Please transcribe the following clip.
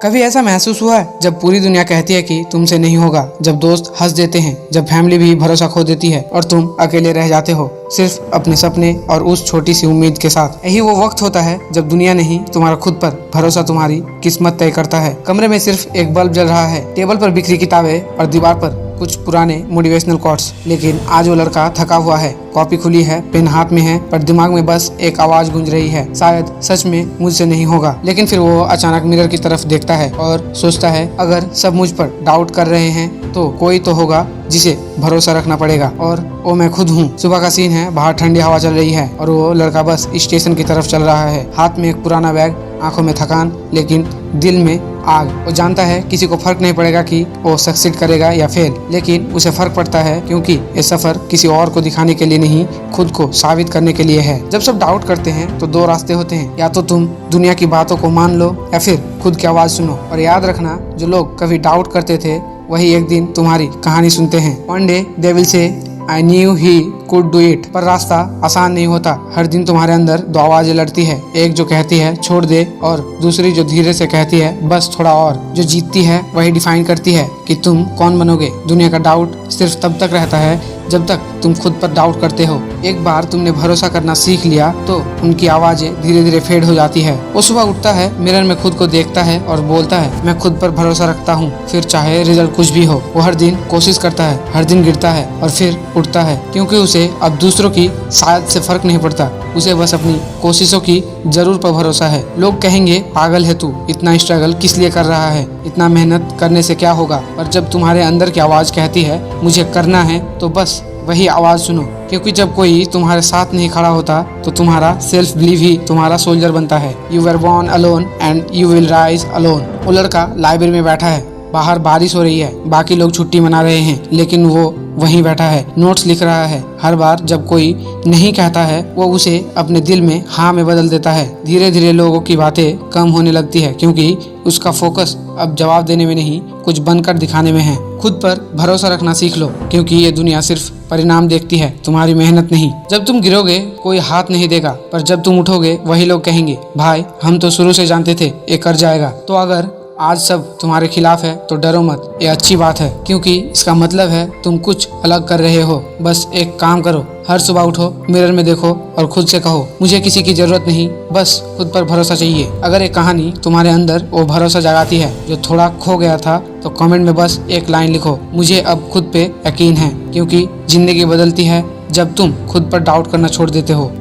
कभी ऐसा महसूस हुआ है जब पूरी दुनिया कहती है कि तुमसे नहीं होगा, जब दोस्त हंस देते हैं, जब फैमिली भी भरोसा खो देती है और तुम अकेले रह जाते हो सिर्फ अपने सपने और उस छोटी सी उम्मीद के साथ। यही वो वक्त होता है जब दुनिया नहीं, तुम्हारा खुद पर भरोसा तुम्हारी किस्मत तय करता है। कमरे में सिर्फ एक बल्ब जल रहा है, टेबल पर बिखरी किताबें और दीवार पर कुछ पुराने मोटिवेशनल कोट्स। लेकिन आज वो लड़का थका हुआ है, कॉपी खुली है, पेन हाथ में है, पर दिमाग में बस एक आवाज गूंज रही है, शायद सच में मुझसे नहीं होगा। लेकिन फिर वो अचानक मिरर की तरफ देखता है और सोचता है, अगर सब मुझ पर डाउट कर रहे हैं तो कोई तो होगा जिसे भरोसा रखना पड़ेगा, और वो मैं खुद हूँ। सुबह का सीन है, बाहर ठंडी हवा चल रही है और वो लड़का बस स्टेशन की तरफ चल रहा है। हाथ में एक पुराना बैग, आंखों में थकान, लेकिन दिल में आग। वो जानता है किसी को फर्क नहीं पड़ेगा कि वो सक्सीड करेगा या फेल, लेकिन उसे फर्क पड़ता है क्योंकि ये सफर किसी और को दिखाने के लिए नहीं, खुद को साबित करने के लिए है। जब सब डाउट करते हैं तो दो रास्ते होते हैं, या तो तुम दुनिया की बातों को मान लो या फिर खुद की आवाज सुनो। और याद रखना, जो लोग कभी डाउट करते थे वही एक दिन तुम्हारी कहानी सुनते हैं। One day they will say I knew he could do it। पर रास्ता आसान नहीं होता। हर दिन तुम्हारे अंदर दो आवाजें लड़ती है, एक जो कहती है छोड़ दे और दूसरी जो धीरे से कहती है बस थोड़ा और। जो जीतती है वही डिफाइन करती है कि तुम कौन बनोगे। दुनिया का डाउट सिर्फ तब तक रहता है जब तक तुम खुद पर डाउट करते हो। एक बार तुमने भरोसा करना सीख लिया तो उनकी आवाजें धीरे धीरे फेड हो जाती है। वो सुबह उठता है, मिरर में खुद को देखता है और बोलता है, मैं खुद पर भरोसा रखता हूँ, फिर चाहे रिजल्ट कुछ भी हो। वो हर दिन कोशिश करता है, हर दिन गिरता है और फिर उठता है, क्योंकि उसे अब दूसरों की शायद से फर्क नहीं पड़ता, उसे बस अपनी कोशिशों की जरूर पर भरोसा है। लोग कहेंगे, पागल है तू, इतना स्ट्रगल किस लिए कर रहा है, इतना मेहनत करने से क्या होगा। पर जब तुम्हारे अंदर की आवाज कहती है मुझे करना है, तो बस वही आवाज सुनो, क्योंकि जब कोई तुम्हारे साथ नहीं खड़ा होता तो तुम्हारा सेल्फ बिलीव ही तुम्हारा सोल्जर बनता है। You were born alone and you will rise alone. वो लड़का लाइब्रेरी में बैठा है, बाहर बारिश हो रही है, बाकी लोग छुट्टी मना रहे हैं, लेकिन वो वहीं बैठा है, नोट्स लिख रहा है। हर बार जब कोई नहीं कहता है वो उसे अपने दिल में हाँ में बदल देता है। धीरे धीरे लोगों की बातें कम होने लगती है, क्योंकि उसका फोकस अब जवाब देने में नहीं, कुछ बनकर दिखाने में है। खुद पर भरोसा रखना सीख लो, क्योंकि ये दुनिया सिर्फ परिणाम देखती है, तुम्हारी मेहनत नहीं। जब तुम गिरोगे कोई हाथ नहीं देगा, पर जब तुम उठोगे वही लोग कहेंगे, भाई हम तो शुरू से जानते थे ये कर जाएगा। तो अगर आज सब तुम्हारे खिलाफ है तो डरो मत, ये अच्छी बात है, क्योंकि इसका मतलब है तुम कुछ अलग कर रहे हो। बस एक काम करो, हर सुबह उठो, मिरर में देखो और खुद से कहो, मुझे किसी की जरूरत नहीं, बस खुद पर भरोसा चाहिए। अगर एक कहानी तुम्हारे अंदर वो भरोसा जगाती है जो थोड़ा खो गया था, तो कमेंट में बस एक लाइन लिखो, मुझे अब खुद पे यकीन है। क्योंकि जिंदगी बदलती है जब तुम खुद पर डाउट करना छोड़ देते हो।